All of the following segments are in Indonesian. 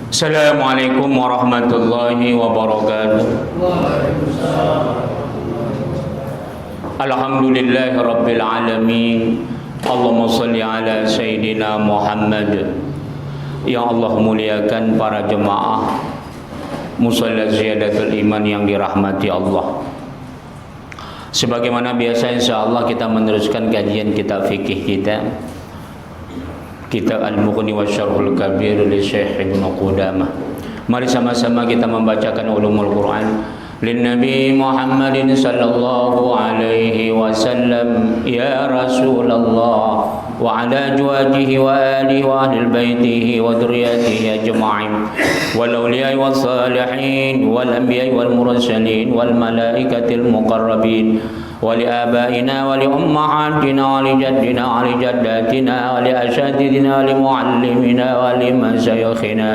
Assalamualaikum warahmatullahi wabarakatuh. Alhamdulillahi rabbil alamin. Allahumma salli ala Sayyidina Muhammad. Ya Allah, muliakan para jemaah Musalla Ziyadatul Iman yang dirahmati Allah. Sebagaimana biasa, insyaallah kita meneruskan kajian kitab fikih kita, Kitab Al-Mughni wa Syarhul Kabir li Syekh Ibnu Qudamah. Mari sama-sama kita membacakan ulumul Quran lin Nabi Muhammadin sallallahu alaihi wasallam. Ya Rasulullah wa ala azwajihi wa alihi wa ahli baitihi wa dzurriyyatihi ajma'in wal awliya'i was salihin wal anbiya'i wal mursalin wal malaikatil muqarrabin ولآبائنا ولأمهاتنا ولجدنا ولجداتنا ولأساتذتنا ولمعلمنا ولمشايخنا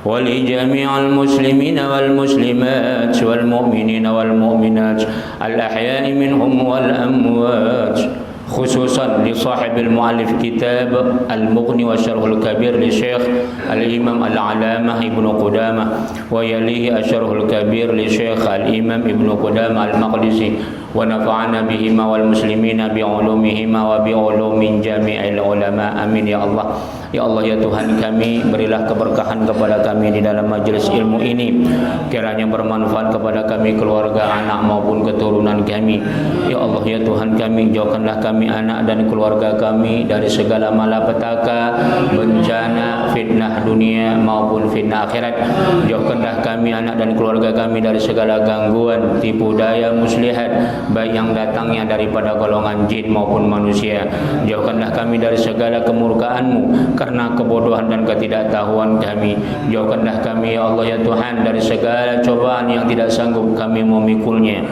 ولجميع المسلمين والمسلمات والمؤمنين والمؤمنات الأحياء منهم والأموات، khususan li sahibil muallif kitab Al-Mughni wa Syarhul Kabir li Syekh Al-Imam Al-Alamah Ibnu Qudamah wa yalihi Asy-Syarhul Kabir li Syekh Al-Imam Ibnu Qudamah Al-Maqdisi wa nafa'ana bihima wal muslimina bi ulumihima wa bi ulumin jami'il ulama. Amin ya Allah. Ya Allah, ya Tuhan kami, berilah keberkahan kepada kami di dalam majelis ilmu ini, kiranya bermanfaat kepada kami, keluarga, anak maupun keturunan kami. Ya Allah, ya Tuhan kami, jauhkanlah kami, anak dan keluarga kami dari segala malapetaka, bencana, fitnah dunia maupun fitnah akhirat. Jauhkanlah kami, anak dan keluarga kami dari segala gangguan, tipu daya, muslihat, baik yang datangnya daripada golongan jin maupun manusia. Jauhkanlah kami dari segala kemurkaan-Mu karena kebodohan dan ketidaktahuan kami. Jauhkanlah kami ya Allah ya Tuhan dari segala cobaan yang tidak sanggup kami memikulnya.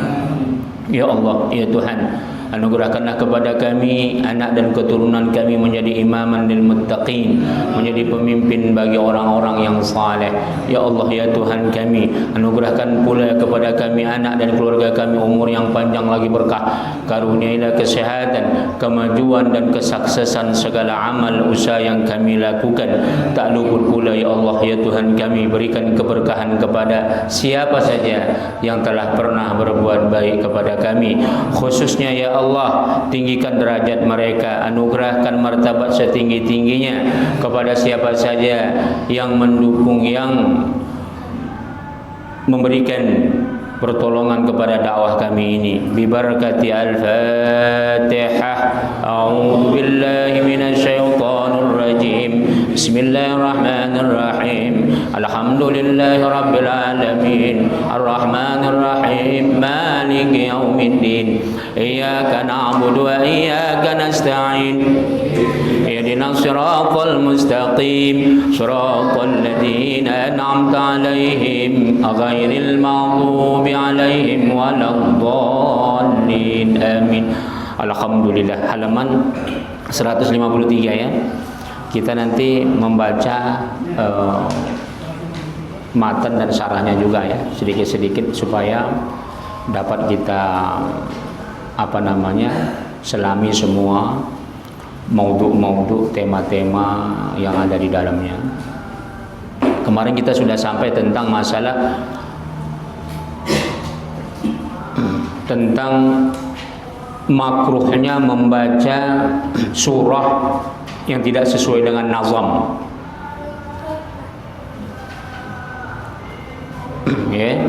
Ya Allah ya Tuhan, anugerahkanlah kepada kami, anak dan keturunan kami menjadi imaman lil muttaqin, menjadi pemimpin bagi orang-orang yang saleh. Ya Allah ya Tuhan kami, anugerahkan pula kepada kami, anak dan keluarga kami, umur yang panjang lagi berkah, karuniailah kesehatan, kemajuan dan kesuksesan segala amal usaha yang kami lakukan. Tak luput pula ya Allah ya Tuhan kami, berikan keberkahan kepada siapa saja yang telah pernah berbuat baik kepada kami, khususnya ya Allah, tinggikan derajat mereka, anugerahkan martabat setinggi-tingginya kepada siapa saja yang mendukung, yang memberikan pertolongan kepada dakwah kami ini. Bi barakati al-Fatihah. A'udzu billahi minasyaitonir rajim. Bismillahirrahmanirrahim. Alhamdulillahi rabbil alamin. Arrahmanir rahim. Maliki yaumiddin. Iyyaka na'budu wa iyyaka nasta'in. Ihdinas siratal mustaqim. Siratal ladzina an'amta 'alaihim ghairil maghdubi 'alaihim waladdallin. Amin. Alhamdulillah. Halaman 153 ya. Kita nanti membaca matan dan syarahnya juga ya, sedikit-sedikit supaya dapat kita selami semua maudhu-maudhu, tema-tema yang ada di dalamnya. Kemarin kita sudah sampai tentang masalah tentang makruhnya membaca surah yang tidak sesuai dengan nazam. Ya.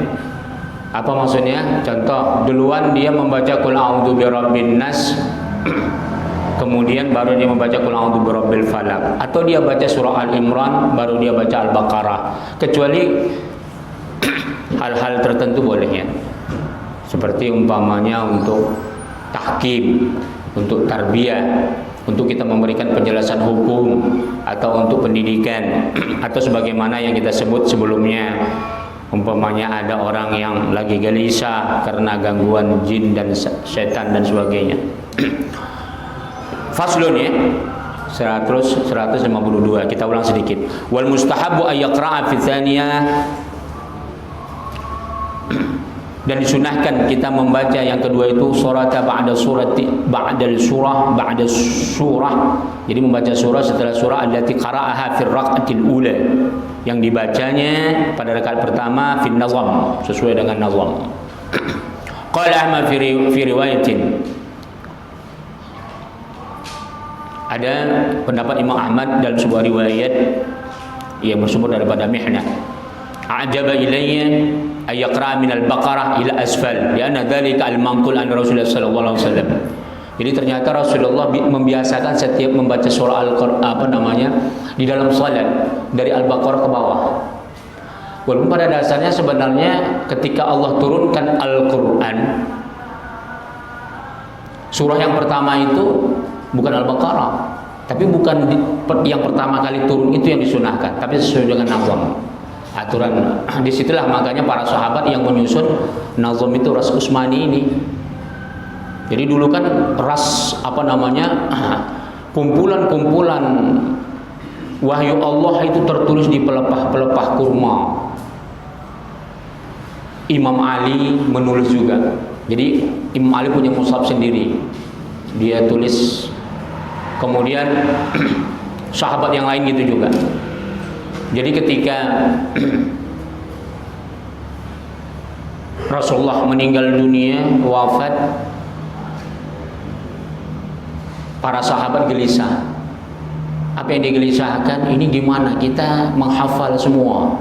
Apa maksudnya? Contoh, duluan dia membaca Qul a'udzu birabbin nas, kemudian baru dia membaca Qul a'udzu birabbil falaq, atau dia baca surah Al-Imran baru dia baca Al-Baqarah. Kecuali hal-hal tertentu boleh ya. Seperti umpamanya untuk tahkim, untuk tarbiyah, untuk kita memberikan penjelasan hukum, atau untuk pendidikan, atau sebagaimana yang kita sebut sebelumnya, umpamanya ada orang yang lagi gelisah karena gangguan jin dan setan dan sebagainya. Faslun ya, 152. Kita ulang sedikit. Wal mustahabu ay yaqra'a fi tsaniyah Dan disunahkan kita membaca yang kedua itu surata ba'da surati ba'dal surah ba'da surah. Jadi membaca surah setelah surah allati qara'aha fi raq'atil ula, yang dibacanya pada rakaat pertama fi nazam, sesuai dengan nazam. Qala Ahmad fi riwayatin, ada pendapat Imam Ahmad dalam sebuah riwayat yang bersumber daripada Mihnah, a'jaba ilayya ay yaqra min al-Baqarah ila asfal lianna dzalika al-manqul an Rasulullah sallallahu alaihi wasallam. Jadi ternyata Rasulullah membiasakan setiap membaca surah Al-Qur'an di dalam salat dari Al-Baqarah ke bawah. Walaupun pada dasarnya sebenarnya ketika Allah turunkan Al-Qur'an, surah yang pertama itu bukan Al-Baqarah, tapi bukan yang pertama kali turun itu yang disunahkan, tapi sesuai dengan nazam. Aturan disitulah makanya para sahabat yang menyusun nazam itu ras Utsmani ini. Jadi dulu kan ras kumpulan-kumpulan wahyu Allah itu tertulis di pelepah-pelepah kurma. Imam Ali menulis juga. Jadi Imam Ali punya mushaf sendiri, dia tulis. Kemudian sahabat yang lain gitu juga. Jadi ketika Rasulullah meninggal dunia, wafat, para sahabat gelisah. Apa yang digelisahkan? Ini gimana kita menghafal semua?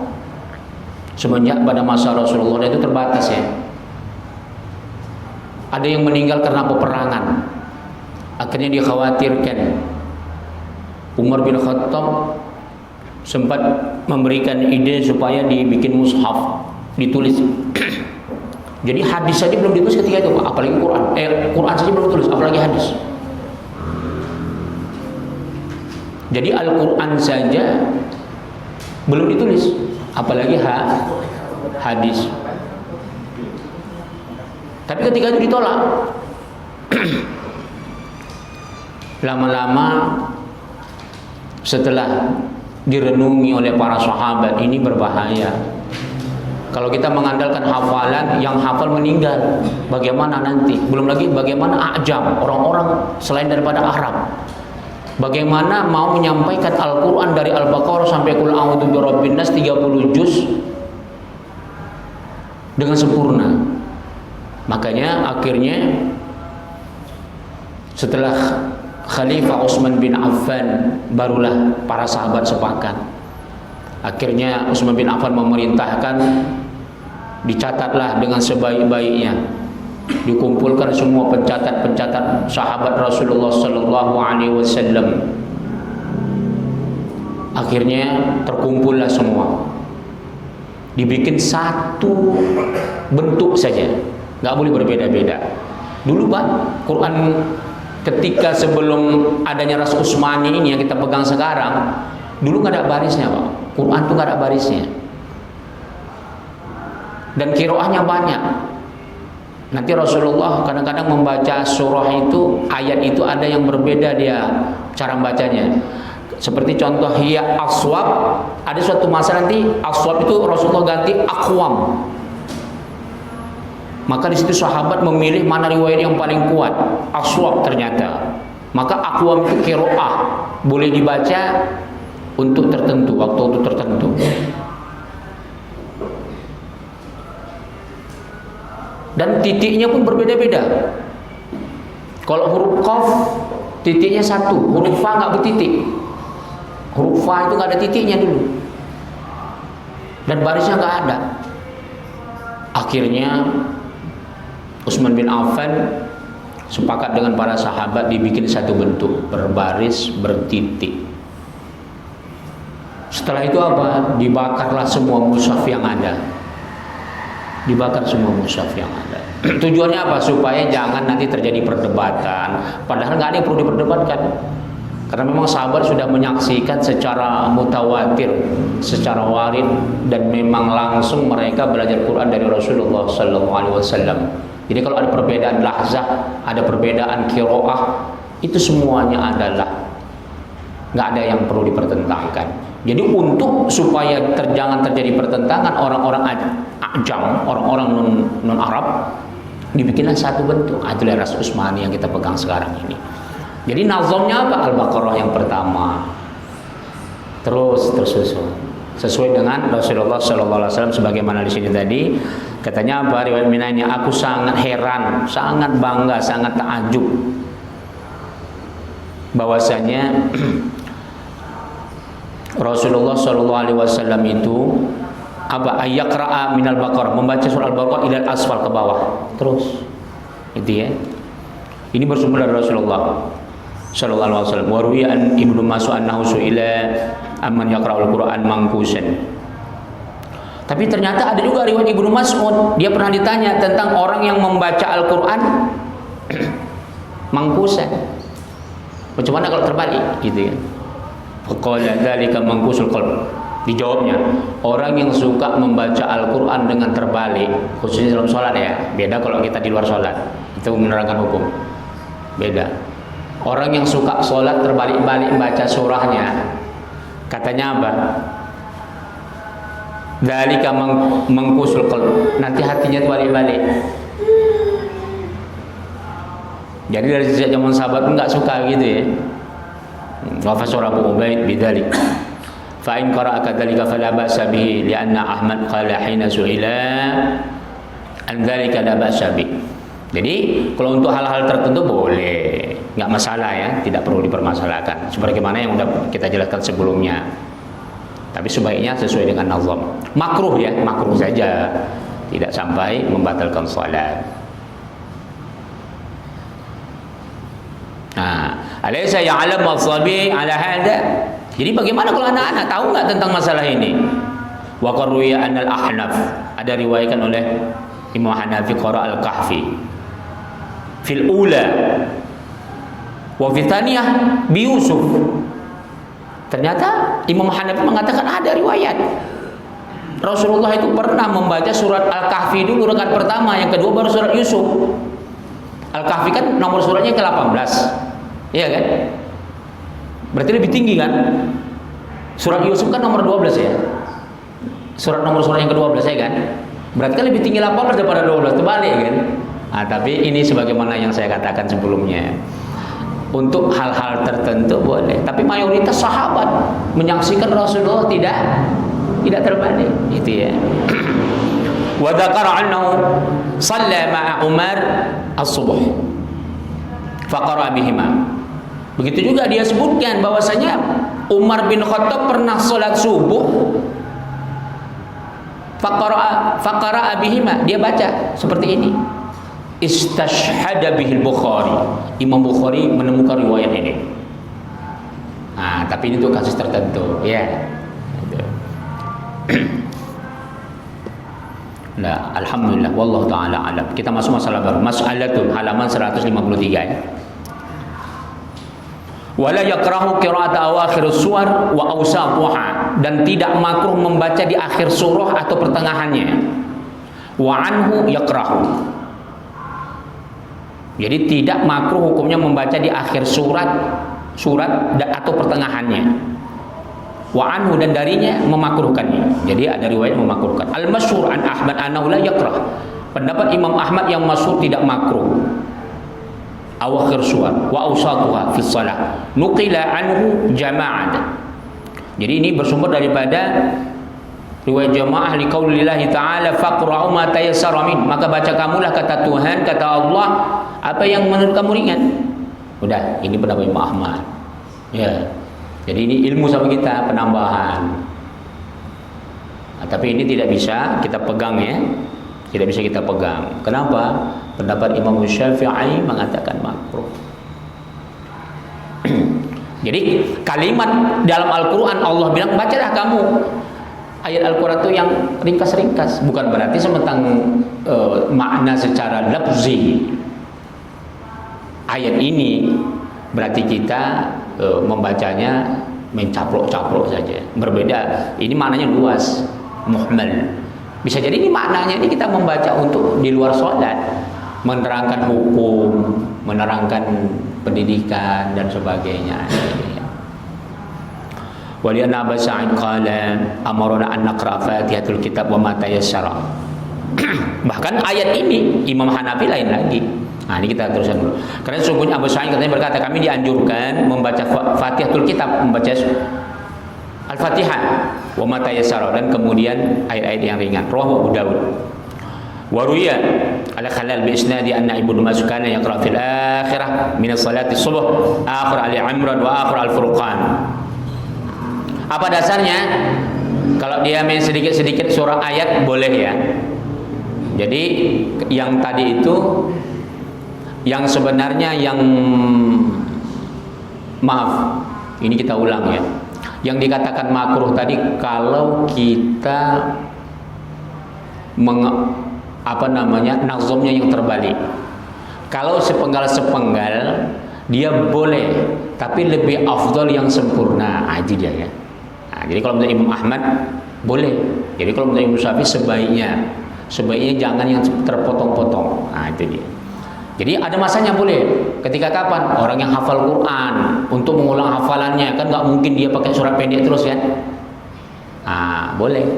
Semenjak pada masa Rasulullah itu terbatas ya. Ada yang meninggal karena peperangan. Akhirnya dikhawatirkan. Umar bin Khattab sempat memberikan ide supaya dibikin mushaf, ditulis. Jadi hadis saja belum ditulis ketika itu, apalagi Quran. Quran saja belum ditulis, apalagi hadis. Jadi Al-Quran saja belum ditulis, apalagi hadis. Tapi ketika itu ditolak. Lama-lama setelah direnungi oleh para sahabat, ini berbahaya. Kalau kita mengandalkan hafalan, yang hafal meninggal, bagaimana nanti? Belum lagi bagaimana ajam, orang-orang selain daripada Arab. Bagaimana mau menyampaikan Al-Quran dari Al-Baqarah sampai Qul a'udzu birabbin nas 30 juz dengan sempurna. Makanya akhirnya setelah Khalifah Utsman bin Affan barulah para sahabat sepakat. Akhirnya Utsman bin Affan memerintahkan dicatatlah dengan sebaik-baiknya, dikumpulkan semua pencatat-pencatat sahabat Rasulullah sallallahu alaihi wasallam. Akhirnya terkumpullah semua, dibikin satu bentuk saja, nggak boleh berbeda-beda. Dulu Pak, Quran ketika sebelum adanya ras Utsmani ini yang kita pegang sekarang, dulu nggak ada barisnya Pak. Quran tuh nggak ada barisnya, dan qiraahnya banyak. Nanti Rasulullah kadang-kadang membaca surah itu, ayat itu ada yang berbeda dia cara bacanya. Seperti contoh hiya aswab, ada suatu masa nanti aswab itu Rasulullah ganti aqwam. Maka di situ sahabat memilih mana riwayat yang paling kuat, aswab ternyata. Maka aqwam itu qiraah, boleh dibaca untuk tertentu, waktu tertentu. Dan titiknya pun berbeda-beda. Kalau huruf qaf titiknya satu, huruf fa nggak bertitik. Huruf fa itu nggak ada titiknya dulu, dan barisnya nggak ada. Akhirnya Utsman bin Affan sepakat dengan para sahabat dibikin satu bentuk, berbaris, bertitik. Setelah itu apa? Dibakarlah semua mushaf yang ada. Dibakar semua mushaf yang ada. Tujuannya apa? Supaya jangan nanti terjadi perdebatan. Padahal nggak ada yang perlu diperdebatkan. Karena memang sahabat sudah menyaksikan secara mutawatir, secara warid, dan memang langsung mereka belajar Quran dari Rasulullah sallallahu alaihi wasallam. Jadi kalau ada perbedaan lahzah, ada perbedaan qiraah, itu semuanya adalah nggak ada yang perlu dipertentangkan. Jadi untuk supaya jangan terjadi pertentangan, orang-orang ajam, orang-orang non Arab, dibikinlah satu bentuk Ajalah Ras Utsmani yang kita pegang sekarang ini. Jadi nazamnya apa? Al-Baqarah yang pertama, terus tersusun sesuai dengan Rasulullah Sallallahu Alaihi Wasallam, sebagaimana di sini tadi katanya apa, riwayat Minanya, aku sangat heran, sangat bangga, sangat takjub bahwasanya Rasulullah Sallallahu Alaihi Wasallam itu apa, ayaqra'a minal Baqarah, membaca surah Al-Baqarah ilal asfal, ke bawah terus, itu ya. Ini bersumber dari Rasulullah Sallallahu Alaihi Wasallam. Wa ruwiya an Ibnu Mas'ud annahu su'ila amman yaqra'ul Qur'an mangkusan. Tapi ternyata ada juga riwayat Ibnu Mas'ud, dia pernah ditanya tentang orang yang membaca Al-Qur'an mangkusan. Bagaimana kalau terbalik, gitu ya. Faqala dzalika mangkusul qalb. Dijawabnya, orang yang suka membaca Al-Qur'an dengan terbalik, khususnya dalam sholat ya. Beda kalau kita di luar sholat, itu menerangkan hukum. Beda. Orang yang suka sholat terbalik-balik membaca surahnya, katanya apa? Dzalika mangkusul qalb. Nanti hatinya terbalik-balik. Jadi dari sejak zaman sahabat pun nggak suka gitu ya. Wa fasara Abu Ubaid bidzalik. Fa in qara'a kadzalika fala ba'sa bihi li'anna Ahmad qala hina su'ila an dzalika la ba'sa bihi. Jadi kalau untuk hal-hal tertentu boleh, nggak masalah ya, tidak perlu dipermasalahkan. Sebagaimana yang sudah kita jelaskan sebelumnya. Tapi sebaiknya sesuai dengan nazam. Makruh ya, makruh saja, tidak sampai membatalkan salat. Nah, alaysa ya'lamu as-sabi ala hada. Jadi bagaimana kalau anak-anak tahu nggak tentang masalah ini? Wa qarruya anal Ahnaf, ada riwayatkan oleh Imam Hanafi qara al-Kahfi fil ula wa fi thaniyah bi Yusuf. Ternyata Imam Hanafi mengatakan ada riwayat Rasulullah itu pernah membaca surat Al-Kahfi dulu rakaat pertama, yang kedua baru surat Yusuf. Al-Kahfi kan nomor suratnya ke-18. Iya kan? Berarti lebih tinggi kan? Surat Yusuf kan nomor 12 ya. Nomor surat yang ke-12 ya kan? Berarti kan lebih tinggi 18 daripada 12, terbalik kan? Nah, tapi ini sebagaimana yang saya katakan sebelumnya. Untuk hal-hal tertentu boleh, tapi mayoritas sahabat menyaksikan Rasulullah tidak terbalik, gitu ya. Wa dzakara annahu shalla ma'a Umar as-subuh faqara bihima. Begitu juga dia sebutkan bahwasanya Umar bin Khattab pernah salat subuh faqara bihima, dia baca seperti ini. Istashhada bihil Bukhari. Imam Bukhari menemukan riwayat ini. Nah, tapi ini untuk kasus tertentu, ya. Nah, alhamdulillah, wallahu taala alam. Kita masuk masalah baru. Mas'alatun, halaman 153 ya. Wala yakrahu qira'ata awakhir suwar wa awsatuha, dan tidak makruh membaca di akhir surah atau pertengahannya. Wa anhu yakrahu. Jadi tidak makruh hukumnya membaca di akhir surat atau pertengahannya. Wa anhu, dan darinya memakruhkannya. Jadi ada riwayat memakruhkan. Al-masyhur an Ahmad annahu la yakrah. Pendapat Imam Ahmad yang masyhur tidak makruh. Awakhir suwar wa awsatuha fi shalah. Nuqila anhu jama'ah. Jadi ini bersumber daripada riwayat jamaah li qaulillahi ta'ala faqra'u ma tayassara min, maka baca kamulah, kata Tuhan, kata Allah, apa yang menurut kamu ringan. Udah, ini pendapat Imam Ahmad. Ya. Jadi ini ilmu sama kita, penambahan. Nah, tapi ini tidak bisa kita pegang ya. Tidak bisa kita pegang. Kenapa? Pendapat Imam Syafi'i mengatakan makruh. Jadi kalimat dalam Al-Qur'an Allah bilang bacalah kamu ayat Al-Quran itu yang ringkas-ringkas, bukan berarti sementang makna secara lafzi ayat ini berarti kita membacanya mencaplok-caplok saja. Berbeda, ini maknanya luas, muhmal. Bisa jadi ini maknanya ini kita membaca untuk di luar sholat, menerangkan hukum, menerangkan pendidikan dan sebagainya. Wa li anna Aba Sa'id qala amarna an naqra Fatihatul kitab wa ma tayassara. Bahkan ayat ini Imam Hanafi lain lagi. Nah, ini kita teruskan dulu. Karena sesungguhnya Abu Sa'id katanya berkata, kami dianjurkan membaca Fatihatul kitab, membaca Al-Fatihah wa ma tayassara, dan kemudian ayat-ayat yang ringan. Rawahu Abu Dawud. Wa ruya ala Khalal bi isnadi anna Ibnu Mas'ud kana yaqra fil akhirah min salati subuh akhir Ali Imran wa akhir Al-Furqan. Apa dasarnya? Kalau dia main sedikit-sedikit surah ayat boleh ya. Jadi yang tadi itu, yang sebenarnya yang maaf, ini kita ulang ya. Yang dikatakan makruh tadi kalau kita nazomnya yang terbalik. Kalau sepenggal-sepenggal dia boleh, tapi lebih afdal yang sempurna. Itu dia ya. Nah, jadi kalau menurut Imam Ahmad boleh. Jadi kalau menurut Imam Syafi'i sebaiknya jangan yang terpotong-potong. Nah, itu dia. Jadi ada masanya boleh. Ketika kapan? Orang yang hafal Quran untuk mengulang hafalannya, kan nggak mungkin dia pakai surat pendek terus kan? Boleh.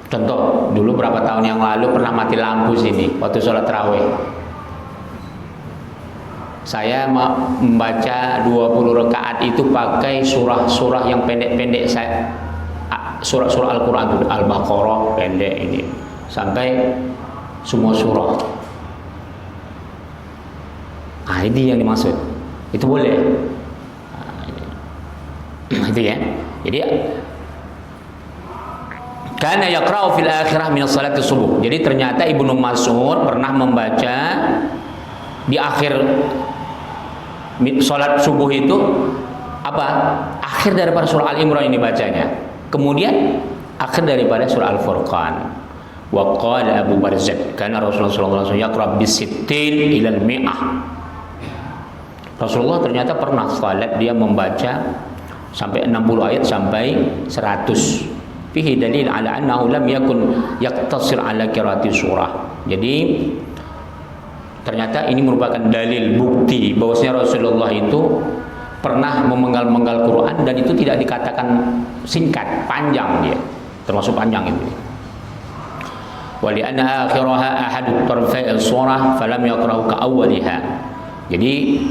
Contoh, dulu berapa tahun yang lalu pernah mati lampu sini waktu sholat tarawih. Saya membaca 20 rakaat itu pakai surah-surah yang pendek-pendek. Surah-surah Al-Quran itu Al-Baqarah pendek ini sampai semua surah. Ini yang dimaksud. Itu boleh. Itu ya. Jadi kana yaqra'u fil akhirah min salati subuh. Jadi ternyata Ibnu Mas'ud pernah membaca di akhir salat subuh itu akhir daripada surah Al-Imran ini bacanya. Kemudian akhir daripada surah Al-Furqan. Wa qala Abu Barzah kana Rasulullah sallallahu alaihi wasallam yaqra bis-sittin ila al-mi'ah. Rasulullah ternyata pernah salat dia membaca sampai 60 ayat sampai 100. Fihi dalil ala annahu lam yakun yaqtasir ala qiraati surah. Jadi ternyata ini merupakan dalil bukti bahwasanya Rasulullah itu pernah memenggal-menggal Quran, dan itu tidak dikatakan singkat, panjang dia, termasuk panjang itu. Wa li anna akhiraha ahadu tarfai as-surah falam yaqra'u ka awwaliha. Jadi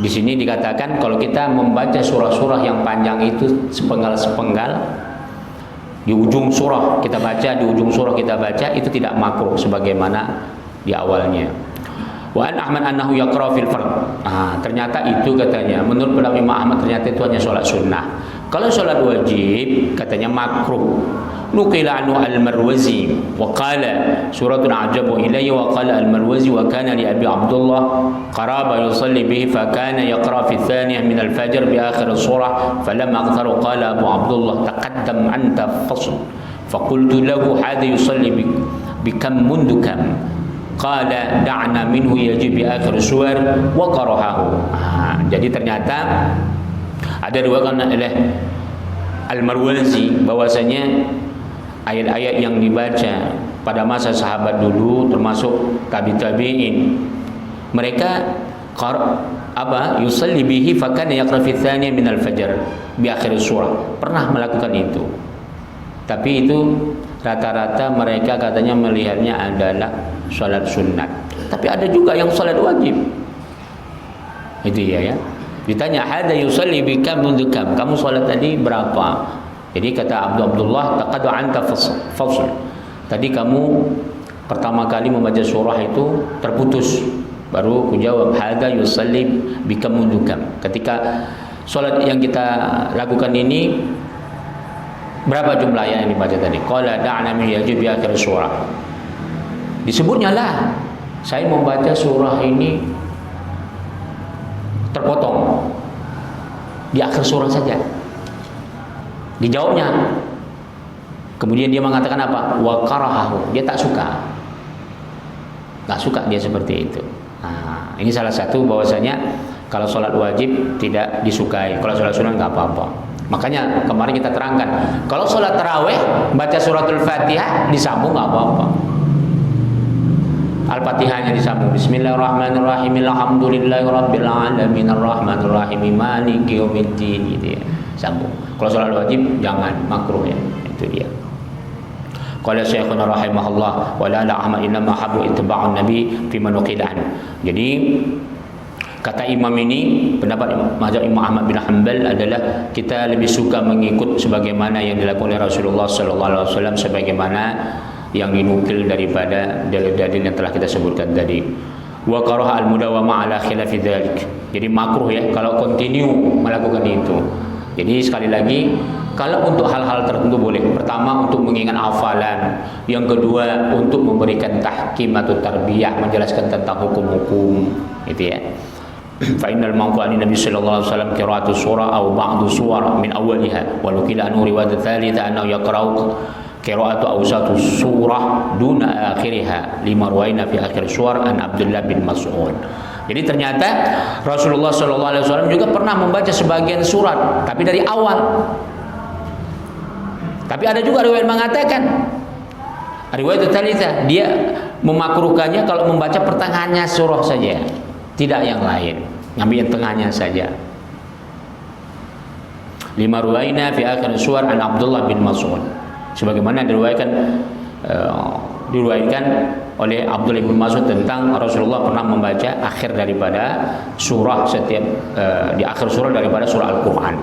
di sini dikatakan kalau kita membaca surah-surah yang panjang itu sepenggal-sepenggal, di ujung surah kita baca, itu tidak makruh sebagaimana di awalnya. Wa an Ahmad annahu yaqra fil fard. Ternyata itu katanya menurut pendapat Imam Ahmad ternyata itu hanya sholat sunnah. Kalau sholat wajib katanya makruh. Nuqila anhu al-Marwazi wa qala suratun ajabu ilayya wa qala al-Marwazi wa kana li Abi Abdullah qaraba yusalli bihi fa kana yaqra fi thaniyah min al-fajr bi akhir surah falamma aqtaru qala Abu Abdullah taqaddam anta fasl faqultu lahu hadha yusalli bikam mundu kam qala da'na minhu yajib bi akhir suwar wa karahahu. Jadi ternyata ada riwayat oleh Al-Marwazi bahwasanya ayat-ayat yang dibaca pada masa sahabat dulu termasuk tabi'in mereka yusalli bihi fa kana yaqra fi tsaniyah min al-fajr bi akhir surah, pernah melakukan itu. Tapi itu rata-rata mereka katanya melihatnya adalah salat sunat. Tapi ada juga yang salat wajib. Itu ya. Ditanya, "Hada yusalli bikam mundu kam?" Kamu salat tadi berapa? Jadi kata Abdullah, "Taqadu anta fasl." Tadi kamu pertama kali membaca surah itu terputus. Baru ku jawab, "Hada yusalli bikam mundu kam." Ketika salat yang kita lakukan ini berapa jumlah ayat yang dibaca tadi? Qala da'na min yajib bi akhir surah. Disebutnya lah, saya membaca surah ini terpotong di akhir surah saja. Dijawabnya. Kemudian dia mengatakan apa? Wa karahahu. Dia tak suka. Tak suka dia seperti itu. Ini salah satu bahwasanya kalau sholat wajib tidak disukai. Kalau sholat sunnah nggak apa-apa. Makanya kemarin kita terangkan, kalau sholat taraweh baca suratul Fatihah disambung nggak apa-apa. Al-Fatihahnya disambung. Bismillahirrahmanirrahim. Alhamdulillahirabbil alamin arrahmanirrahim maliki yaumiddin gitu ya. Sambung. Kalau salat wajib jangan, makruh ya. Itu dia. Qala Syekhuna rahimahullah wa la Ahmad inna ma habbu ittiba'un nabi fi manuqilan. Jadi kata imam ini, pendapat mazhab Imam Ahmad bin Hanbal adalah kita lebih suka mengikut sebagaimana yang dilakukan oleh Rasulullah sallallahu alaihi wasallam, sebagaimana yang dinukil daripada dalil-dalil yang telah kita sebutkan tadi. Wa karaha al-mudawama ala khilafi dzalik. Jadi makruh ya kalau continue melakukan itu. Jadi sekali lagi, kalau untuk hal-hal tertentu boleh. Pertama untuk mengingat hafalan, yang kedua untuk memberikan tahkim atau tarbiyah, menjelaskan tentang hukum-hukum, gitu ya. Fa innal mawdu'ani Nabi sallallahu alaihi wasallam qira'atu surah aw ba'du suwar min awwaliha wa nukila anhu riwayat tsalitsa annahu yaqra'u qira'atu awsatu surah duna akhiriha lima ruwaina fi akhir suwar an Abdullah bin Mas'ud. Jadi ternyata Rasulullah sallallahu alaihi wasallam juga pernah membaca sebagian surat tapi dari awal. Tapi ada juga riwayat mengatakan, riwayat tsalitsa, dia memakruhkannya kalau membaca pertengahannya surah saja, tidak yang lain, ngambil yang tengahnya saja. Lima ruwaina fi akhir suwar an Abdullah bin Mas'ud. Sebagaimana diriwayatkan oleh Abdullah bin Mas'ud tentang Rasulullah pernah membaca akhir daripada surah setiap di akhir surah daripada surah Al-Qur'an.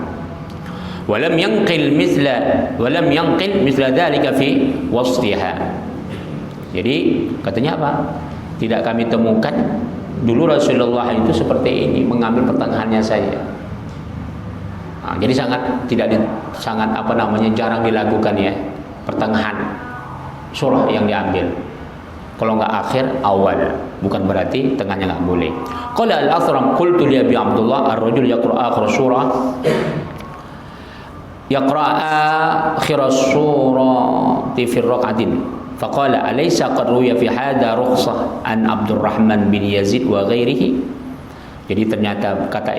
Walam yanqil mithla dzalika fi wasfiha. Jadi katanya apa? Tidak kami temukan dulu Rasulullah itu seperti ini, mengambil pertengahannya saja. Nah, jadi sangat jarang dilakukan ya, pertengahan surah yang diambil. Kalau enggak akhir, awal. Bukan berarti tengahnya enggak boleh. Qala al-Athram qultu li Abi Abdullah ar-rajul yaqra akhir surah akhir surah fi rak'atin. Faqala alaysa qad ruya fi hadha rukhsah an Abdurrahman bin Yazid wa ghairihi. Jadi ternyata kata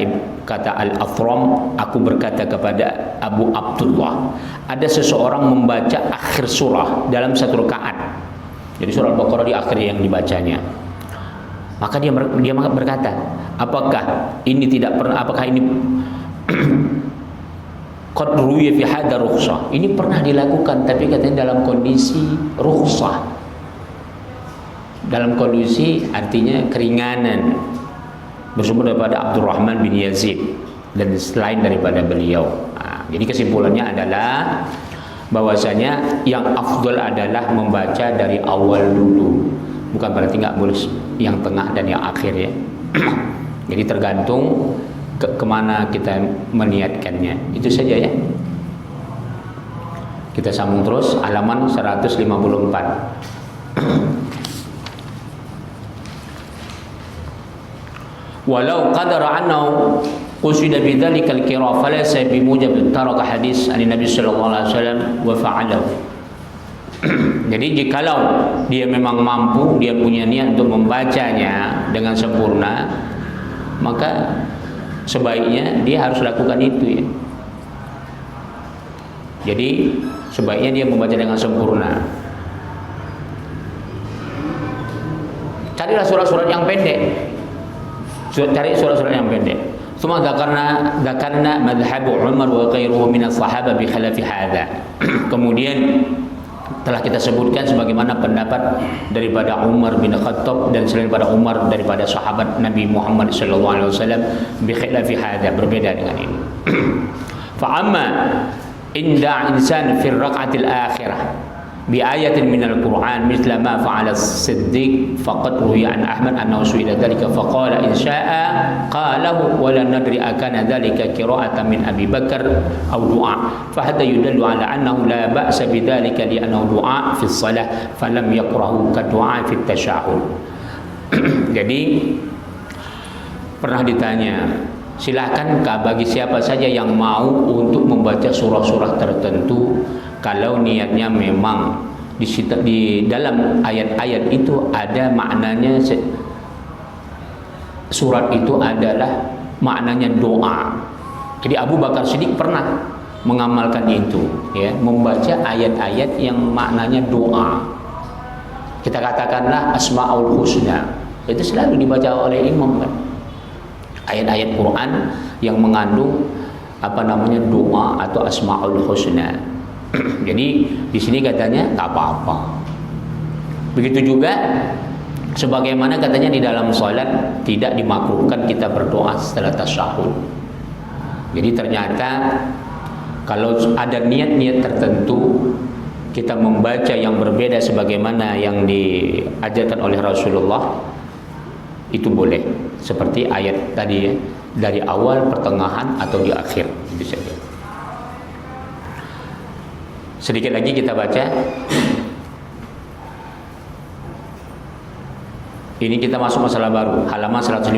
Al-Athram, aku berkata kepada Abu Abdullah, ada seseorang membaca akhir surah dalam satu rakaat. Jadi surah Al-Baqarah di akhir yang dibacanya. Maka dia berkata, apakah ini qad ruwiya fi hadha rukhsah? Ini pernah dilakukan tapi katanya dalam kondisi rukhsah. Dalam kondisi artinya keringanan. Bersumber daripada Abdurrahman bin Yazid dan selain daripada beliau. Nah, jadi kesimpulannya adalah bahwasanya yang afdal adalah membaca dari awal dulu, bukan berarti nggak boleh yang tengah dan yang akhir ya. Jadi tergantung kemana kita meniatkannya. Itu saja ya. Kita sambung terus halaman 154. Walau qadara annahu qusida bidzalika al-qira' falaysa bimujab taraka hadis an Nabi sallallahu alaihi wasallam wa fa'alahu. Jadi jikalau dia memang mampu, dia punya niat untuk membacanya dengan sempurna, maka sebaiknya dia harus lakukan itu ya. Jadi sebaiknya dia membaca dengan sempurna. Carilah surat-surat yang pendek. Cari surat-surat yang pendek. Semua dzakarna madhhab Umar wa ghairuhu min as-sahabah bi khilafi hadza. Kemudian telah kita sebutkan sebagaimana pendapat daripada Umar bin Khattab dan selain daripada Umar daripada sahabat Nabi Muhammad sallallahu alaihi wasallam bi khilafi hadza, berbeda dengan ini. Fa amma inda insan fi raq'atil akhirah bi ayatin minal Qur'an mithla ma fa'ala as-Siddiq faqad ruwiya an Ahmad annahu su'ila dzalika faqala in syaa'a qalahu wa la nadri akana dzalika qira'atan min Abi Bakar aw du'a fa hadha yudallu ala annahu la ba'sa bidzalika li annahu du'a fi shalah falam yaqrahu ka du'a fi tasyahhud. Jadi pernah ditanya, silahkan bagi siapa saja yang mau untuk membaca surah-surah tertentu kalau niatnya memang di dalam ayat-ayat itu ada maknanya, surat itu adalah maknanya doa. Jadi Abu Bakar Siddiq pernah mengamalkan itu ya, membaca ayat-ayat yang maknanya doa. kita katakanlah Asmaul Husna, itu selalu dibaca oleh imam kan. Ayat-ayat Quran yang mengandung doa atau Asmaul Husna. Jadi di sini katanya tak apa-apa. Begitu juga sebagaimana katanya di dalam salat tidak dimakruhkan kita berdoa setelah tasyahud. Jadi ternyata kalau ada niat-niat tertentu kita membaca yang berbeda sebagaimana yang diajarkan oleh Rasulullah, itu boleh. Seperti ayat tadi ya, dari awal, pertengahan atau di akhir, itu saja. Sedikit lagi kita baca. Ini kita masuk masalah baru, halaman 154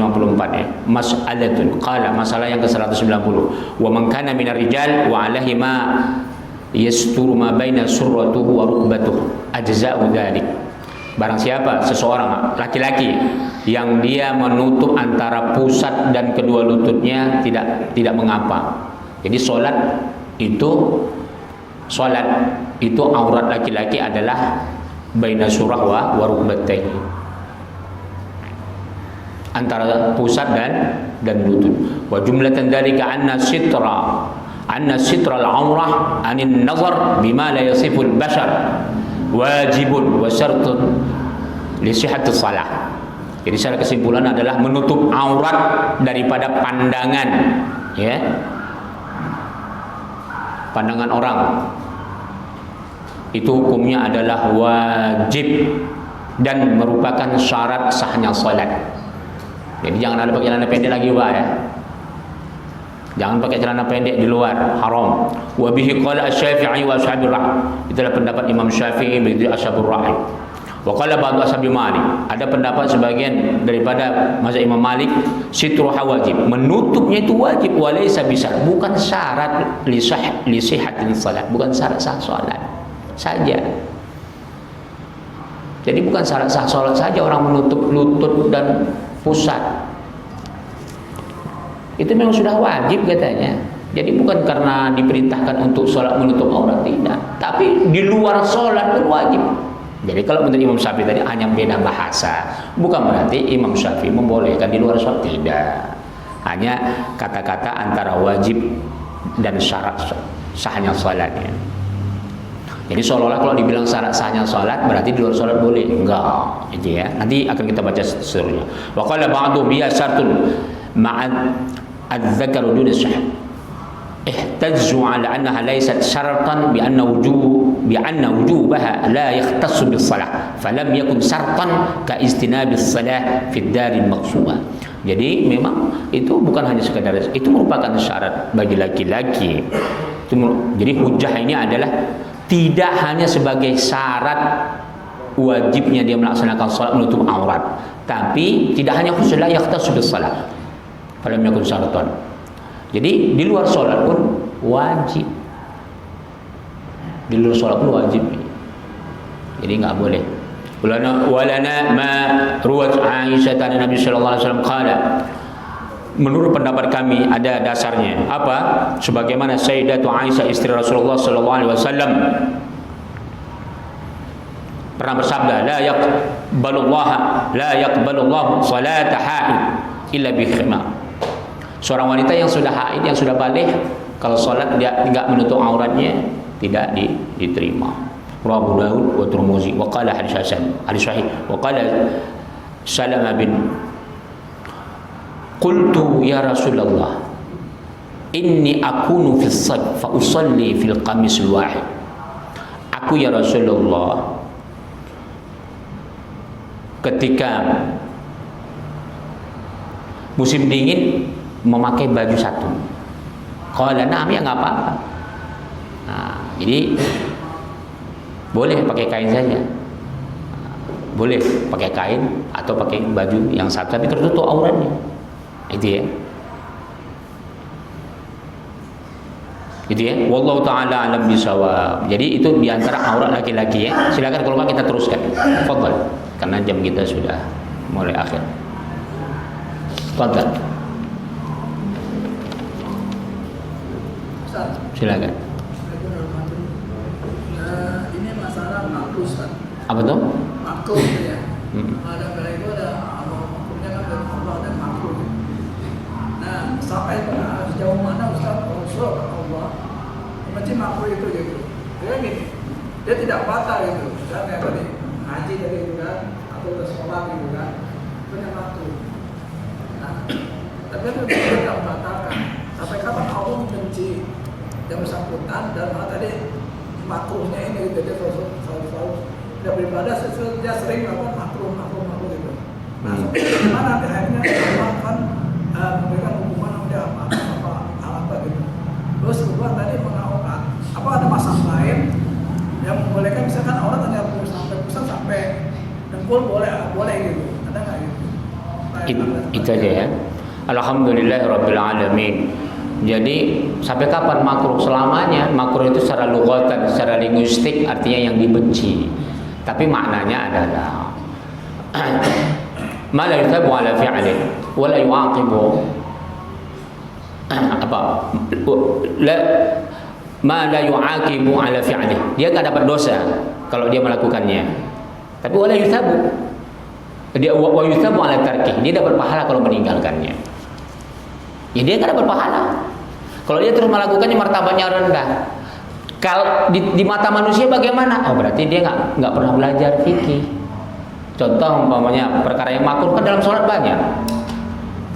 ya. Mas'alatun qala, masalah yang ke-190. Wa man kana minar rijal wa alaihi ma yasturu ma baina surratuhu wa rukbatuhu ajza'u dzalik. Barang siapa seseorang laki-laki yang dia menutup antara pusat dan kedua lututnya, tidak mengapa. Jadi salat itu aurat laki-laki adalah baina surah wa rukbataini, antara pusat dan lutut. Wa jumlatan dzalika anna sitra al-aurah anin nazar bima la yasifu al-bashar wajibun wa syartun li sihhati shalah. Jadi secara kesimpulan adalah menutup aurat daripada pandangan, ya. Pandangan orang itu hukumnya adalah wajib dan merupakan syarat sahnya salat. Jadi jangan ada pakai celana pendek lagi Pak ya. Jangan pakai celana pendek di luar, haram. Wa bihi qala Asy-Syafi'i wa ashabur ra'y. Itulah pendapat Imam Syafi'i, begitu ashabur ra'y. Wa qala ba'du ashabi Malik. Ada pendapat sebagian daripada mazhab Imam Malik, sitruha wajib. Menutupnya itu wajib, walaysa bisar, bukan syarat li sihhatin salat, bukan syarat sah salat saja. Jadi bukan syarat sah salat saja orang menutup lutut dan pusat, itu memang sudah wajib katanya. Jadi bukan karena diperintahkan untuk sholat menutup aurat, tidak, tapi di luar sholat pun wajib. Jadi kalau menurut Imam Syafi'i tadi hanya beda bahasa, bukan berarti Imam Syafi'i membolehkan di luar sholat, tidak. Hanya kata-kata antara wajib dan syarat sahnya sholatnya. Jadi seolah-olah kalau dibilang syarat sahnya salat berarti di luar salat boleh. Enggak, itu ya. Nanti akan kita baca seterusnya. Wa qala ba'du biya syartun ma'ad adz-dzakaru dun as-sahih. Ihtazzu 'ala annaha laysat syartan bi anna wujubaha la yahtassu bis salah. Falam yakun syartan ka istinabis salah fi ad-daril maqsumah. Jadi memang itu bukan hanya sekadar, itu merupakan syarat bagi laki-laki. Jadi hujjah ini adalah tidak hanya sebagai syarat wajibnya dia melaksanakan salat menutup aurat, tapi tidak hanya khusus la yahtassu bis salat. Falam yakun syaratan. Jadi di luar salat pun wajib. Di luar salat pun wajib. Jadi enggak boleh. Walana ma ruwat Aisyah dan Nabi sallallahu alaihi wasallam qala. Menurut pendapat kami ada dasarnya. Apa? Sebagaimana Sayyidatu Aisyah istri Rasulullah sallallahu alaihi wasallam pernah bersabda, la yaqbalullahu salata haid illa bi khimar. Seorang wanita yang sudah haid, yang sudah balik, kalau salat dia tidak menutup auratnya, tidak diterima. Rawahu Daud wa Tirmidzi wa qala hadits hasan, hadits sahih. Wa qala Salamah bin Qultu ya Rasulullah, inni akunu fis sad fa usalli fil qamis wahid. Aku ya Rasulullah ketika musim dingin memakai baju satu. Qala na'am, ya enggak apa-apa. Nah, jadi boleh pakai kain saja. Boleh pakai kain atau pakai baju yang satu tapi tertutup auratnya. Itu ya. Itu ya. Wallahu taala alam bisawab. Jadi itu diantara aurat laki-laki ya. Silakan kalau kita teruskan. Fadhal. Karena jam kita sudah mulai akhir. Fadhal. Silakan. Ini masalah makruh, Ustaz. Apa tuh? makruh ya. Ada kala itu ada makrufnya kan dari Allah dan makruh. Nah, sampai sejauh mana Ustaz Rasul Allah membenci makruh itu gitu. Dia gini, dia tidak batal gitu. Dan kayak tadi haji tadi itu kan, atau udah sholat gitu kan, itu yang makruh. Nah, tapi itu tidak membatalkan. Sampai kapan Allah membenci yang bersangkutan dan hal tadi makruhnya ini gitu. Dia selalu tidak beribadah, dia sering melakukan makruh gitu. Nah, bagaimana nanti akhirnya Allah kan memberikan hukuman dia apa gitu. Terus kedua tadi mengawakan apa ada masalah lain yang membolehkan, misalkan orang hanya sampai pusat sampai dengkul boleh gitu, ada nggak gitu? Itu aja ya. Alhamdulillahirabbil alamin. Jadi sampai kapan makruh? Selamanya. Makruh itu secara lugatan, secara linguistik artinya yang dibenci. Tapi maknanya adalah ma la yuthabu ala fi'li wa la yu'aqibu ma la yu'aqibu ala fi'li. Dia enggak dapat dosa kalau dia melakukannya. Tapi wa la yuthabu. Dia wa yuthabu ala tarkih. Dia dapat pahala kalau meninggalkannya. Ya dia enggak dapat pahala. Kalau dia terus melakukannya, martabatnya rendah. Kalau di mata manusia bagaimana? Oh, berarti dia nggak pernah belajar fikih. Contoh umpamanya perkara yang makruh kan dalam sholat banyak.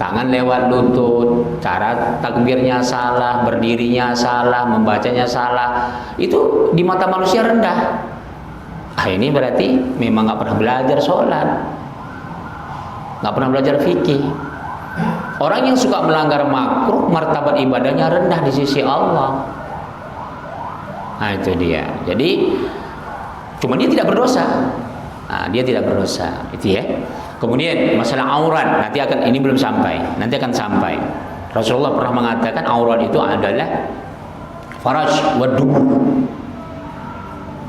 Tangan lewat lutut, cara takbirnya salah, berdirinya salah, membacanya salah. Itu di mata manusia rendah. Ini berarti memang nggak pernah belajar sholat, nggak pernah belajar fikih. Orang yang suka melanggar makruh, martabat ibadahnya rendah di sisi Allah. Nah itu dia. Jadi cuma dia tidak berdosa. Nah, dia tidak berdosa, itu ya. Kemudian masalah aurat, ini belum sampai. Nanti akan sampai. Rasulullah pernah mengatakan aurat itu adalah faraj wa dubur.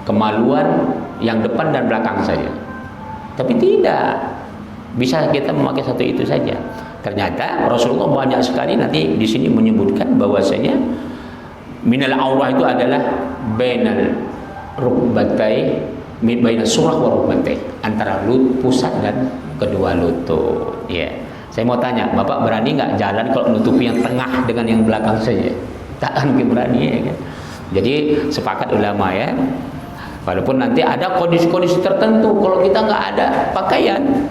Kemaluan yang depan dan belakang saja. Tapi tidak bisa kita memakai satu itu saja. Ternyata Rasulullah banyak sekali nanti di sini menyebutkan bahwasanya minal aurah itu adalah bainal rukbatai, bainal surah wa rukbatai, antara pusat dan kedua lutut. Ya. Saya mau tanya, Bapak berani nggak jalan kalau nutupi yang tengah dengan yang belakang saja? Takkan berani ya kan? Jadi sepakat ulama ya. Walaupun nanti ada kondisi-kondisi tertentu kalau kita nggak ada pakaian,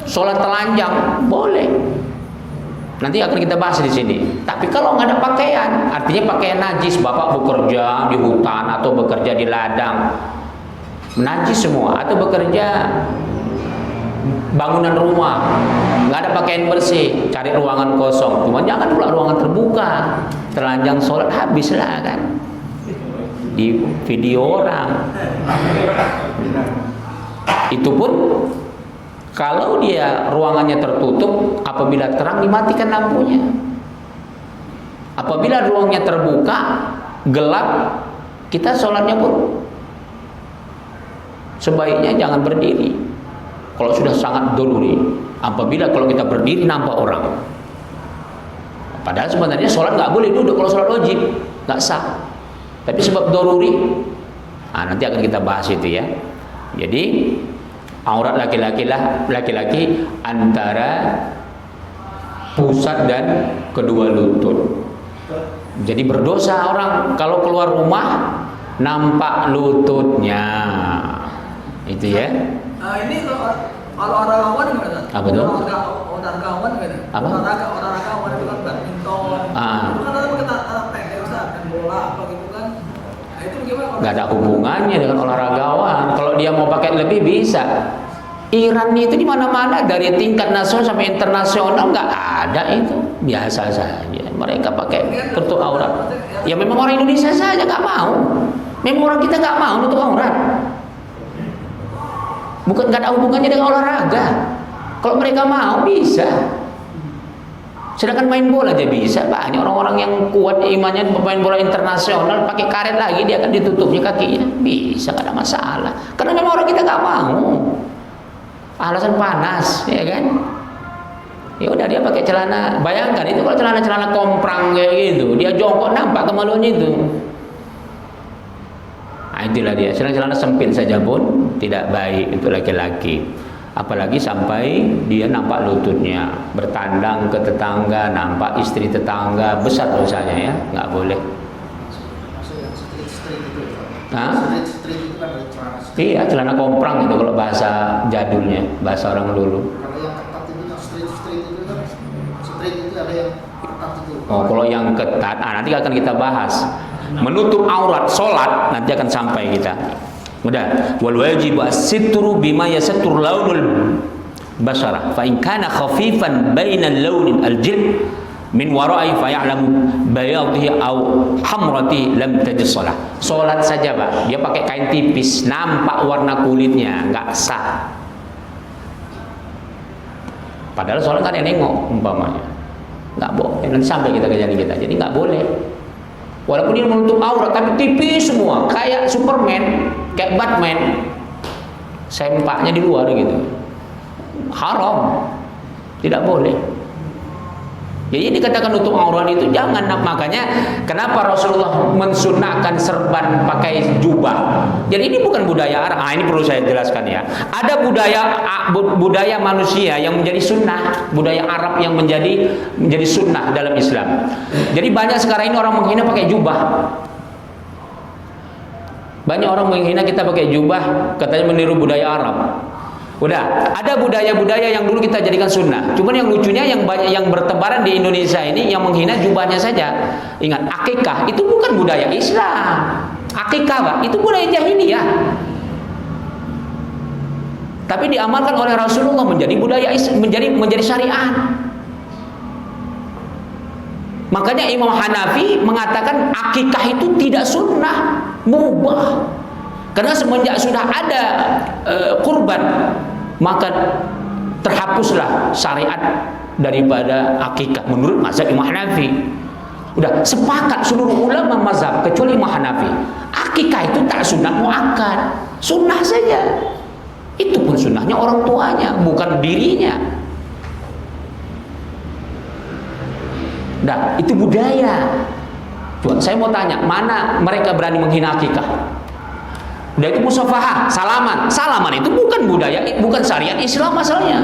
sholat telanjang boleh. Nanti akan kita bahas di sini. Tapi kalau nggak ada pakaian, artinya pakaian najis. Bapak bekerja di hutan atau bekerja di ladang, najis semua. Atau bekerja bangunan rumah, nggak ada pakaian bersih, cari ruangan kosong. Cuma jangan pula ruangan terbuka. Telanjang sholat habislah kan. Di video orang. Itu pun kalau dia ruangannya tertutup, apabila terang dimatikan lampunya. Apabila ruangnya terbuka, gelap, kita sholatnya pun sebaiknya jangan berdiri. Kalau sudah sangat doruri, apabila kalau kita berdiri nampak orang. Padahal sebenarnya sholat nggak boleh duduk kalau sholat wajib, nggak sah. Tapi sebab doruri, nanti akan kita bahas itu ya. Jadi aurat laki-laki antara pusat dan kedua lutut. Jadi berdosa orang kalau keluar rumah nampak lututnya. Itu ya. Ini kalau olahragawan gimana? Apa tuh? Olahragawan gimana? Apa? Olahragawan itu kan badminton. Itu kan ada kita pendek Ustaz, kan bola apa gitu kan. Nah, itu gimana? Gak ada hubungannya dengan olahragawan. Kalau dia mau pakai lebih bisa. Iran itu di mana-mana dari tingkat nasional sampai internasional nggak ada itu, biasa saja. Mereka pakai tutup aurat. Ya memang orang Indonesia saja nggak mau. Memang orang kita nggak mau tutup aurat. Bukan nggak ada hubungannya dengan olahraga. Kalau mereka mau bisa. Sedangkan main bola aja bisa. Banyak orang-orang yang kuat imannya pemain bola internasional pakai karet lagi dia akan ditutupnya kakinya. Bisa, nggak ada masalah. Karena memang orang kita nggak mau. Alasan panas, ya kan? Ya udah dia pakai celana. Bayangkan itu kalau celana komprang kayak gitu, dia jongkok nampak kemaluannya itu. Nah, itulah dia. Celana sempit saja pun tidak baik untuk laki-laki. Apalagi sampai dia nampak lututnya, bertandang ke tetangga, nampak istri tetangga, besar dosanya ya, nggak boleh. Maksudnya yang street itu ya? Hah? Street itu kan ada celana street. Iya, celana komprang itu kalau bahasa jadulnya, bahasa orang dulu. Kalau yang ketat itu kan street itu kan street itu ada yang ketat itu. Oh, kalau yang ketat, nanti akan kita bahas. Menutup aurat, sholat, nanti akan sampai kita. Udah, wal wajib as-sitru bima yastur launul basharah. Fa in kana khafifan bainal launin al-jild min wara'i fa ya'lamu bayadhihi aw hamrati lam tajid shalah. Salat saja, Pak. Dia pakai kain tipis, nampak warna kulitnya, enggak sah. Padahal salat kan yang nengok umpamanya. Enggak boleh. Nanti sampai kita kejadian kita. Jadi enggak boleh. Walaupun dia menutup aurat tapi tipis semua, kayak Superman, kayak Batman. Sempaknya di luar gitu. Haram. Tidak boleh. Jadi dikatakan nutup aurat itu jangan. Makanya kenapa Rasulullah mensunahkan serban pakai jubah. Jadi ini bukan budaya Arab. Ini perlu saya jelaskan ya. Ada budaya manusia yang menjadi sunnah, budaya Arab yang menjadi sunnah dalam Islam. Jadi banyak sekarang ini orang menghina pakai jubah. Banyak orang menghina kita pakai jubah, katanya meniru budaya Arab. Udah, ada budaya-budaya yang dulu kita jadikan sunnah. Cuman yang lucunya yang banyak yang bertebaran di Indonesia ini yang menghina jubahnya saja. Ingat, akikah itu bukan budaya Islam. Akikah, Pak, itu budaya jahiliyah. Tapi diamalkan oleh Rasulullah menjadi budaya menjadi syariat. Makanya Imam Hanafi mengatakan akikah itu tidak sunnah, mubah. Karena semenjak sudah ada kurban, maka terhapuslah syariat daripada akikah menurut mazhab Imam Hanafi. Udah sepakat seluruh ulama mazhab kecuali Imam Hanafi. Akikah itu tak sunnah muakkad, sunnah saja. Itu pun sunnahnya orang tuanya, bukan dirinya. Dah, itu budaya. Coba saya mau tanya, mana mereka berani menghina akikah? Udah itu musafahah, salaman. Salaman itu bukan budaya, bukan syariat Islam asalnya.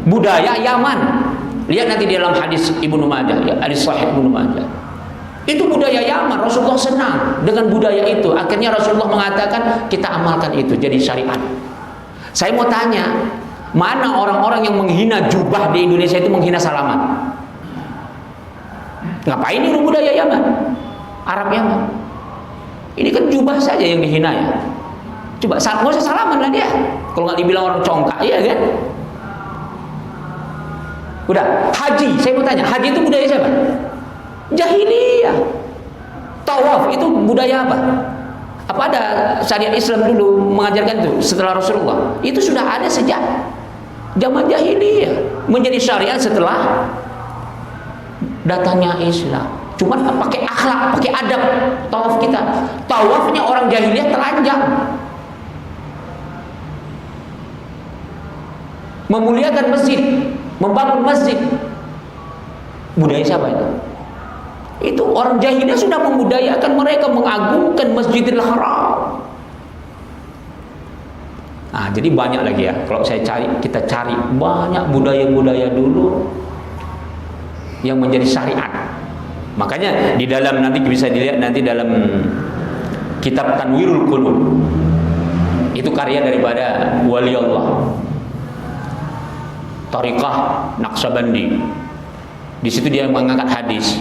Budaya Yaman. Lihat nanti di dalam hadis Ibnu Majah, ya, hadis Sahih Ibnu Majah. Itu budaya Yaman. Rasulullah senang dengan budaya itu. Akhirnya Rasulullah mengatakan kita amalkan itu jadi syariat. Saya mau tanya, mana orang-orang yang menghina jubah di Indonesia itu menghina salaman? Ngapain ini budaya Yaman? Arab Yaman. Ini kan jubah saja yang dihina ya. Coba nggak usah salaman lah dia. Kalau nggak dibilang orang congkak, iya kan? Udah, haji. Saya mau tanya, haji itu budaya siapa? Jahiliyah. Tawaf itu budaya apa? Apa ada syariat Islam dulu mengajarkan itu setelah Rasulullah? Itu sudah ada sejak zaman jahiliyah. Menjadi syariat setelah datangnya Islam. Cuman pakai akhlak, pakai adab tawaf kita. Tawafnya orang jahiliyah telanjang. Memuliakan masjid, membangun masjid. Budaya siapa itu? Itu orang jahiliyah sudah membudayakan mereka mengagungkan Masjidil Haram. Nah, jadi banyak lagi ya. Kalau kita cari banyak budaya-budaya dulu yang menjadi syariat. Makanya di dalam nanti bisa dilihat nanti dalam kitab Tanwirul Qulub. Itu karya daripada wali Allah. Thariqah Naqsyabandi. Di situ dia mengangkat hadis.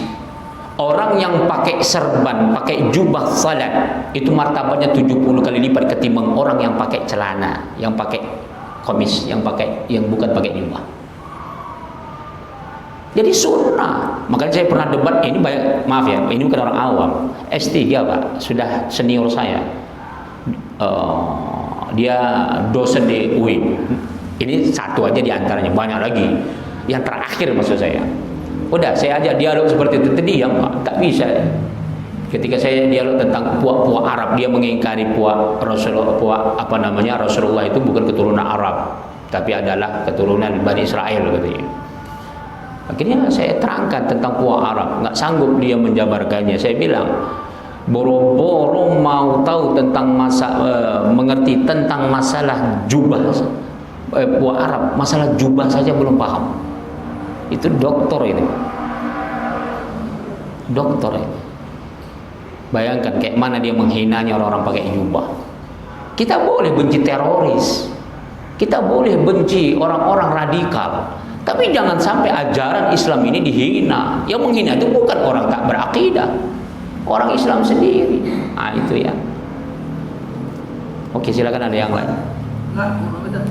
Orang yang pakai serban, pakai jubah salat, itu martabatnya 70 kali lipat ketimbang orang yang pakai celana, yang pakai komis, yang bukan pakai jubah. Jadi sunnah. Makanya saya pernah debat, ini banyak, maaf ya, ini bukan orang awam. S3 Pak, sudah senior saya. Dia dosen di UIN. Ini satu aja di antaranya, banyak lagi. Yang terakhir maksud saya. Udah, saya ajak dialog seperti itu, diam Pak, tak bisa. Ketika saya dialog tentang puak-puak Arab, dia mengingkari puak Rasulullah itu bukan keturunan Arab, tapi adalah keturunan Bani Israel katanya. Akhirnya saya terangkan tentang puak Arab, nggak sanggup dia menjabarkannya. Saya bilang, boro-boro mau tahu tentang mengerti tentang masalah jubah buah Arab, masalah jubah saja belum paham. Itu doktor ini. Doktor ini. Bayangkan kayak mana dia menghinanya orang-orang pakai jubah. Kita boleh benci teroris, kita boleh benci orang-orang radikal, tapi jangan sampai ajaran Islam ini dihina. Yang menghina itu bukan orang tak berakidah, orang Islam sendiri. Nah itu ya. Oke, silakan ada yang lain. Enggak, betul.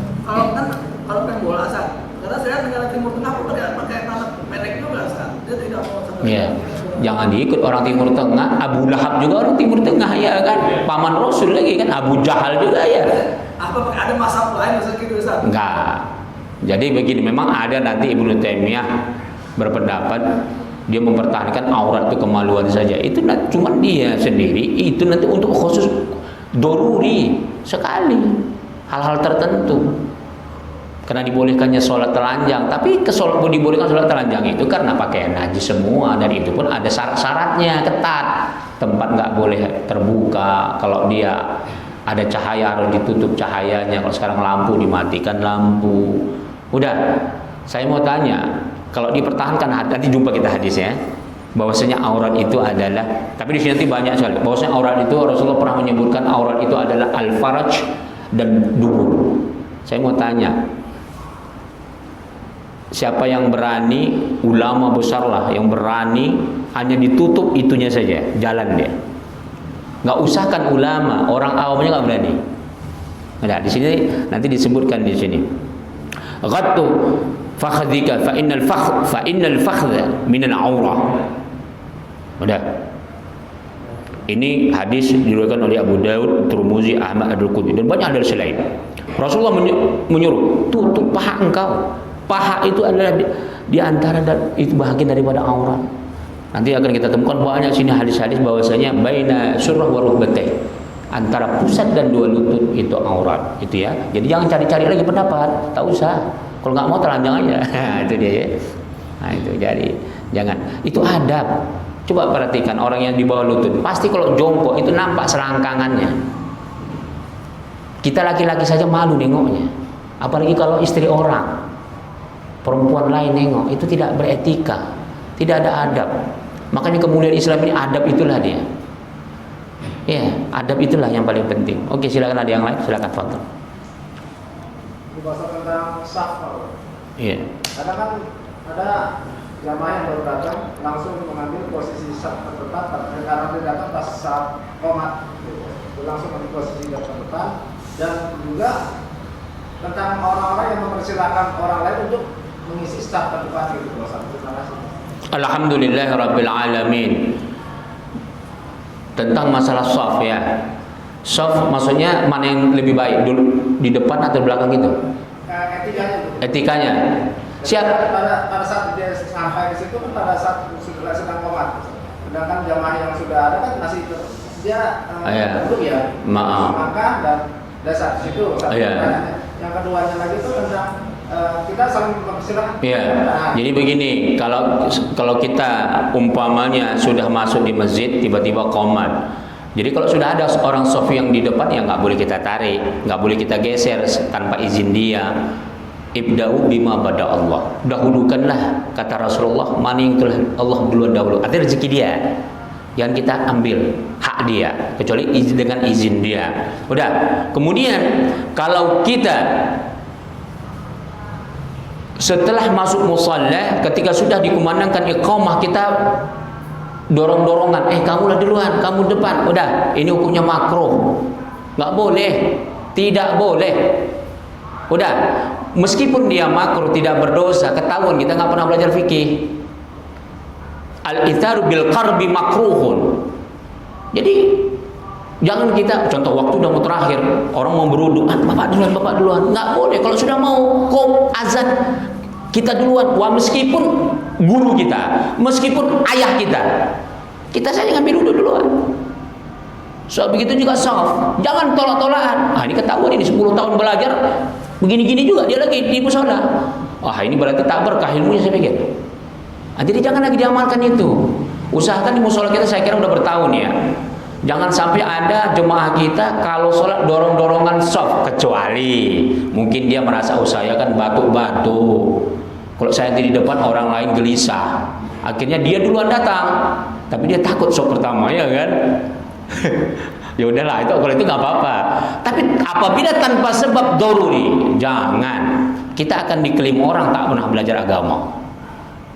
Kalau main bola asal, karena saya negara Timur Tengah pun pakai tanah pendek juga asal. Dia tidak mau sampai. Iya. Jangan diikut orang Timur Tengah. Abu Lahab juga orang Timur Tengah ya kan. Paman Rasul lagi kan. Abu Jahal juga ya. Apa ada masa lain masa gitu Ustaz? Enggak. Jadi begini, memang ada nanti Ibnu Taimiyah berpendapat dia mempertahankan aurat itu kemaluan saja. Itu cuma dia sendiri. Itu nanti untuk khusus doruri sekali hal-hal tertentu. Karena dibolehkannya sholat telanjang, tapi dibolehkan sholat telanjang itu karena pakaian najis semua, dan itu pun ada syarat-syaratnya ketat. Tempat nggak boleh terbuka, kalau dia ada cahaya harus ditutup cahayanya. Kalau sekarang lampu dimatikan lampu. Udah, saya mau tanya, kalau dipertahankan nanti jumpa kita hadisnya, bahwasanya aurat itu adalah, tapi di sini nanti banyak sekali. Bahwasanya aurat itu Rasulullah pernah menyebutkan aurat itu adalah al-faraj dan dubur. Saya mau tanya, siapa yang berani, ulama besarlah yang berani hanya ditutup itunya saja, jalan dia. Nggak usahkan ulama, orang awamnya nggak berani. Nah, di sini nanti disebutkan di sini. Ghattu fakhdika fa innal fakhdha min al-aurah. Udah. Ini hadis diriwayatkan oleh Abu Daud, Tirmizi, Ahmad, Ad-Darqutni dan banyak dari selain. Rasulullah menyuruh, tutup paha engkau. Paha itu adalah di antara itu bahagian daripada aurat. Nanti akan kita temukan banyak sini hadis-hadis bahwasanya baina surrah wa rukbatai, antara pusat dan dua lutut itu aurat, itu ya. Jadi jangan cari-cari lagi pendapat, tak usah. Kalau nggak mau telanjang aja. Itu dia ya. Nah itu jadi jangan. Itu adab. Coba perhatikan orang yang di bawah lutut, pasti kalau jongkok itu nampak selangkangannya. Kita laki-laki saja malu nengoknya, apalagi kalau istri orang, perempuan lain nengok, itu tidak beretika, tidak ada adab. Makanya kemuliaan Islam ini adab itulah dia. Ya, adab itulah yang paling penting. Oke, silakan ada yang lain, silakan Fadl. Dibahas tentang saf. Iya. Karena kan ada jamaah yang baru datang langsung mengambil posisi saf terdepan karena dia datang pas saat qomat, langsung mengambil posisi terdepan, dan juga tentang orang-orang yang mempersilahkan orang lain untuk mengisi saf terdepan gitu. Terima kasih. Alhamdulillahirabbil alamin. Tentang masalah shaf ya. Shaf maksudnya mana yang lebih baik, dulu di depan atau belakang gitu? Etikanya. Siap. Pada saat dia sampai di situ kan pada saat sudah sedang qomat. Sedangkan jamaah yang sudah ada kan masih dia duduk ya. Makan dan saat situ. Yang keduanya lagi itu tentang kita saling mempersilahkan. Iya. Jadi begini, kalau kita umpamanya sudah masuk di masjid tiba-tiba qomat. Jadi kalau sudah ada orang shaf yang di depan ya nggak boleh kita tarik, nggak boleh kita geser tanpa izin dia. Ibda'u bima bada Allah. Dahulukanlah kata Rasulullah, mana yang telah Allah duluan dahulu. Artinya rezeki dia. Yang kita ambil hak dia kecuali dengan izin dia. Udah. Kemudian kalau kita setelah masuk musalla, ketika sudah dikumandangkan iqamah, kita dorong-dorongan, kamulah duluan, kamu depan. Udah, ini hukumnya makruh. Enggak boleh. Tidak boleh. Udah, meskipun dia makruh tidak berdosa, ketahuan kita nggak pernah belajar fikih. Al-itharu bil qarbi makruhun. Jadi jangan kita, contoh waktu udah mau terakhir, orang mau berwudu, bapak duluan, nggak boleh. Kalau sudah mau azan, kita duluan. Wah, meskipun guru kita, meskipun ayah kita saja ngambil wudu duluan. So begitu juga shaf, jangan tolak-tolakan. Ini ketahuan ini 10 tahun belajar, begini-gini juga dia lagi di musola. Ini berarti tak berkah ilmunya saya pikir. Jadi jangan lagi diamalkan itu. Usahakan di musola kita, saya kira udah bertahun ya. Jangan sampai ada jemaah kita kalau sholat dorong-dorongan soft, kecuali mungkin dia merasa saya kan batuk-batuk. Kalau saya di depan orang lain gelisah, akhirnya dia duluan datang, tapi dia takut soft pertama, ya kan? Ya udahlah, kalau itu nggak apa-apa. Tapi apabila tanpa sebab doruri, jangan. Kita akan diklaim orang tak pernah belajar agama,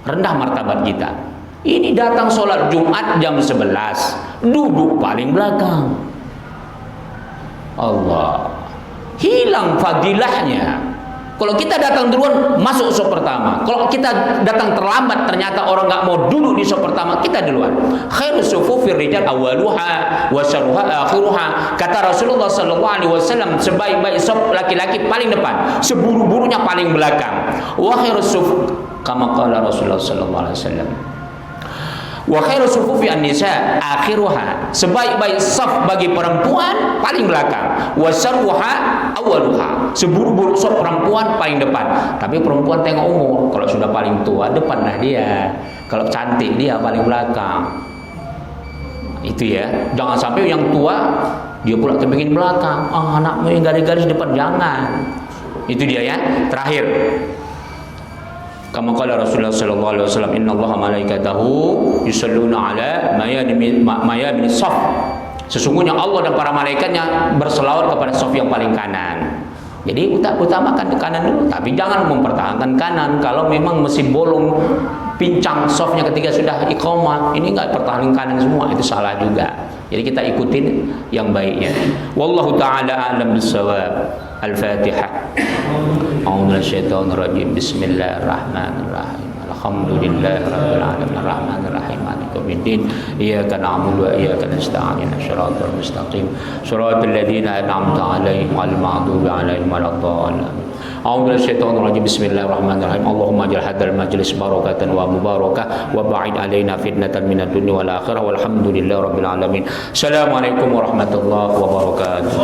rendah martabat kita. Ini datang sholat Jumat jam 11, duduk paling belakang. Allah, hilang fadilahnya. Kalau kita datang duluan, masuk sop pertama. Kalau kita datang terlambat, ternyata orang nggak mau duduk di sop pertama, kita duluan. Khairus sufufir rijal awwaluha wa syarruha akhiruha. Kata Rasulullah SAW, sebaik-baik sop laki-laki paling depan, seburu-burunya paling belakang. Wa khairus sufuf, kama qala Rasulullah SAW. Wa khairu sufufi an-nisa akhiruha. Sebaik-baik saf bagi perempuan paling belakang. Wa syarruha awwaluha. Seburu-buru saf perempuan paling depan. Tapi perempuan tengok umur, kalau sudah paling tua depanlah dia. Kalau cantik dia paling belakang. Itu ya. Jangan sampai yang tua dia pula terbikin belakang. Anakmu yang garis-garis depan, jangan. Itu dia ya. Terakhir, kama qala Rasulullah sallallahu alaihi wasallam, innallaha malaikatahu yusalluna ala mayamin shaf. Sesungguhnya Allah dan para malaikatnya berselawat kepada shaf yang paling kanan. Jadi utamakan ke kanan dulu, tapi jangan mempertahankan kanan kalau memang masih bolong pincang shafnya ketika sudah iqamah. Ini enggak pertahanan kanan semua, itu salah juga. Jadi kita ikutin yang baiknya. Wallahu taala a'lam bissawab. Al-Fatihah. A'udzu minasyaitonir rajim. Bismillahirrahmanirrahim. Alhamdulillahirabbil alamin arrahmanir rahim maliki yaumiddin. Iyyaka na'budu wa iyyaka nasta'in. Shiratal mustaqim. Shiratal ladzina an'amta 'alaihim ghairil maghdubi 'alaihim waladdallin. A'udzu minasyaitonir rajim. Bismillahirrahmanirrahim. Allahumma ij'al hadzal majlis barakatan wa mubarakah wa ba'id 'alaina fitnatan minad dunya wal akhirah walhamdulillahirabbil alamin. Assalamualaikum warahmatullahi wabarakatuh.